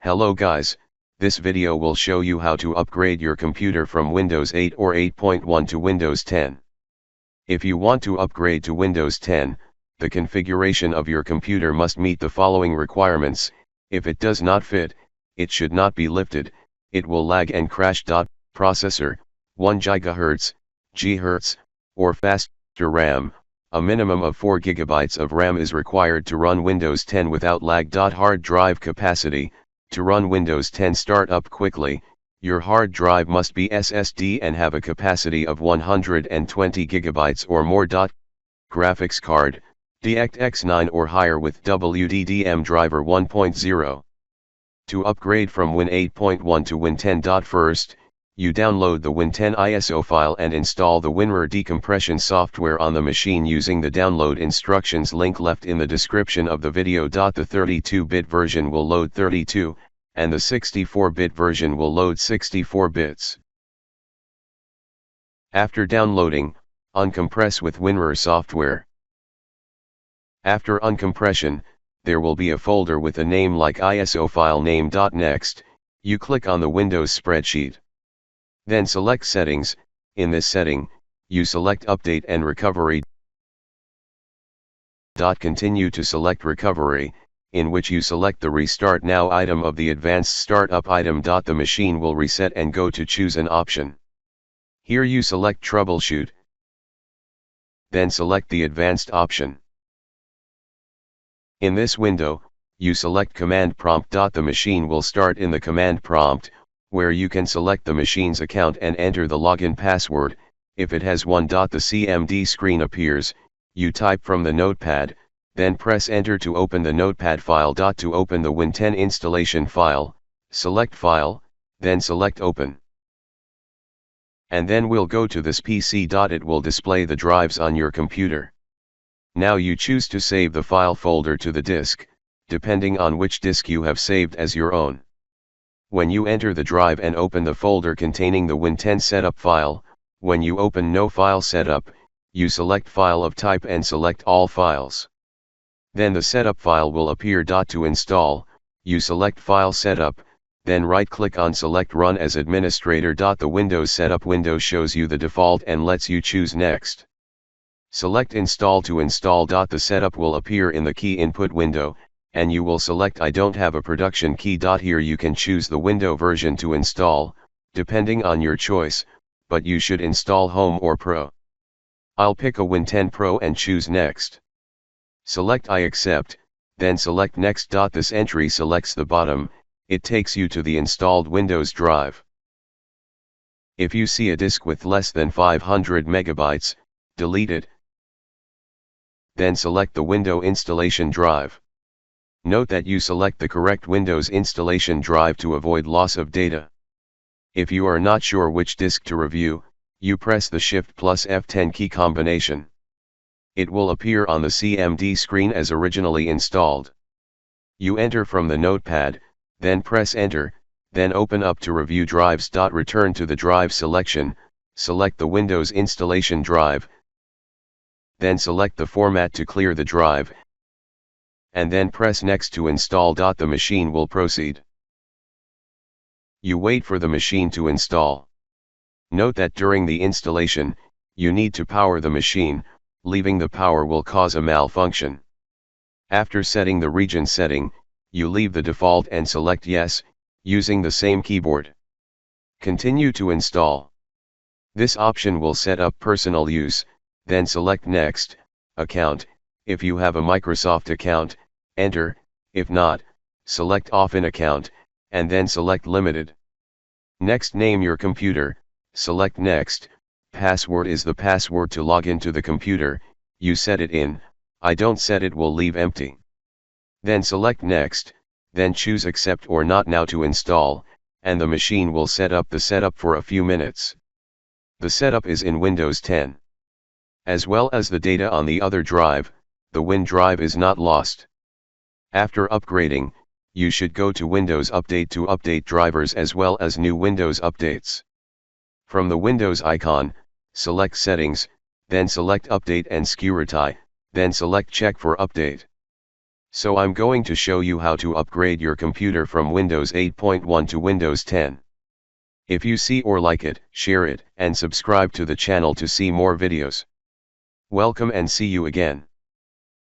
Hello guys, this video will show you how to upgrade your computer from Windows 8 or 8.1 to Windows 10. If you want to upgrade to Windows 10, the configuration of your computer must meet the following requirements. If it does not fit, it should not be lifted, it will lag and crash. Processor, 1 GHz, GHz, or faster RAM. A minimum of 4 GB of RAM is required to run Windows 10 without lag. Hard drive capacity, to run Windows 10 start-up quickly, your hard drive must be SSD and have a capacity of 120 GB or more. Graphics card, DirectX 9 or higher with WDDM driver 1.0. To upgrade from Win 8.1 to Win 10. First, you download the Win 10 ISO file and install the winrar decompression software on the machine using the download instructions link left in the description of the video. The 32-bit version will load 32, and the 64-bit version will load 64 bits. After downloading, uncompress with winrar software. After uncompression, there will be a folder with a name like ISO file name. Next, you click on the Windows spreadsheet. Then select Settings. In this setting, you select Update and Recovery. Continue to select Recovery, in which you select the Restart Now item of the Advanced Startup item. The machine will reset and go to Choose an option. Here you select Troubleshoot. Then select the Advanced option. In this window, you select Command Prompt. The machine will start in the command prompt, where you can select the machine's account and enter the login password. If it has one. The CMD screen appears, you type from the notepad, then press enter to open the notepad file. To open the Win 10 installation file, select File, then select Open. And then we'll go to this PC. It will display the drives on your computer. Now you choose to save the file folder to the disk, depending on which disk you have saved as your own. When you enter the drive and open the folder containing the Win 10 setup file, when you open No File Setup, you select File of type and select All Files. Then the setup file will appear. To install, you select File Setup, then right-click on Select Run as Administrator. The Windows Setup window shows you the default and lets you choose Next. Select Install to install. The setup will appear in the key input window, and you will select I don't have a production key. Here you can choose the window version to install, depending on your choice, but you should install Home or Pro. I'll pick a Win 10 Pro and choose Next. Select I accept, then select Next. This entry selects the bottom, it takes you to the installed Windows drive. If you see a disk with less than 500 megabytes, delete it. Then select the Windows installation drive. Note that you select the correct Windows installation drive to avoid loss of data. If you are not sure which disk to review, you press the Shift plus F10 key combination. It will appear on the CMD screen as originally installed. You enter from the notepad, then press Enter, then open up to review drives. Return to the drive selection, select the Windows installation drive, then select the format to clear the drive, and then press Next to install. The machine will proceed. You wait for the machine to install. Note that during the installation, you need to power the machine, leaving the power will cause a malfunction. After setting the region setting, you leave the default and select Yes, using the same keyboard. Continue to install. This option will set up personal use, then select Next, Account. If you have a Microsoft account, enter. If not, select Off in Account, and then select Limited. Next, name your computer, select Next. Password is the password to log into the computer, you set it in. I don't set it, will leave empty. Then select Next, then choose Accept or Not now to install, and the machine will set up the setup for a few minutes. The setup is in Windows 10. As well as the data on the other drive, the Win drive is not lost. After upgrading, you should go to Windows Update to update drivers as well as new Windows updates. From the Windows icon, select Settings, then select Update and Security, then select Check for Update. So I'm going to show you how to upgrade your computer from Windows 8.1 to Windows 10. If you see or like it, share it, and subscribe to the channel to see more videos. Welcome and see you again.